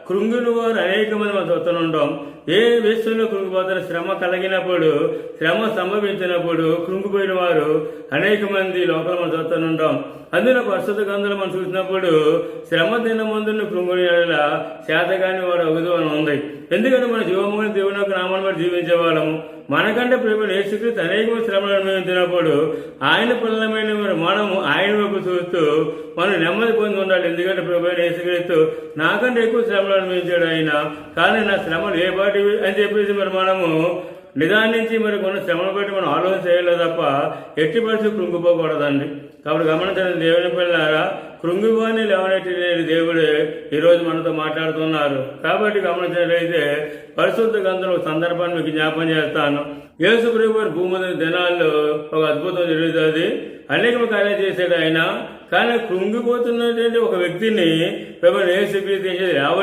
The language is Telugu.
కృంగిన వారు అనేక మంది మనం చూస్తుంటాం. ఏ విషయంలో కృంగిపోతారు? శ్రమ కలిగినప్పుడు, శ్రమ సంభవించినప్పుడు కృంగిపోయిన వారు అనేక మంది లోపల మనం చూస్తుంటాం. అందులో పరిశుద్ధ గ్రంథంలో మనం చూసినప్పుడు శ్రమ దిన ముందు కృంగుని శాతగాని వాడు అగుదు అని ఉంది. ఎందుకంటే మన జీవముని దేవుని యొక్క నామాన్ని బట్టి జీవించే వాళ్ళము. మనకంటే ప్రేమ యేసుక్రీస్తు అనేక శ్రమలు అనుభవించినప్పుడు ఆయన పిల్లలమైన మనము ఆయన వైపు చూస్తూ మనం నెమ్మది పొంది ఉండాలి. ఎందుకంటే ప్రభు యేసుక్రీస్తు నాకంటే ఎక్కువ శ్రమలు అనుభవించాడు ఆయన, కానీ నా శ్రమలు ఏ పాటివి అని చెప్పేసి మనము నిదానించి కొన్ని శ్రమలు బట్టి మనం ఆలోచన చేయలేదు తప్ప ఎట్టి పరిస్థితి కృంగిపోకూడదండి. కాబట్టి గమనించండి దేవుని పిల్లలారా, కృంగివాణి లేవనెట్టి దేవుడు ఈరోజు మనతో మాట్లాడుతున్నారు. కాబట్టి గమనించినట్లయితే పరిశుద్ధ గ్రంథంలో సందర్భాన్ని మీకు జ్ఞాపం చేస్తాను. యేసు ప్రభు వారి భూమి దినాల్లో ఒక అద్భుతం జరుగుతుంది. అనేక కార్యాలు చేశాడు ఆయన, కానీ కృంగిపోతున్నటువంటి ఒక వ్యక్తిని ప్రభు యేసు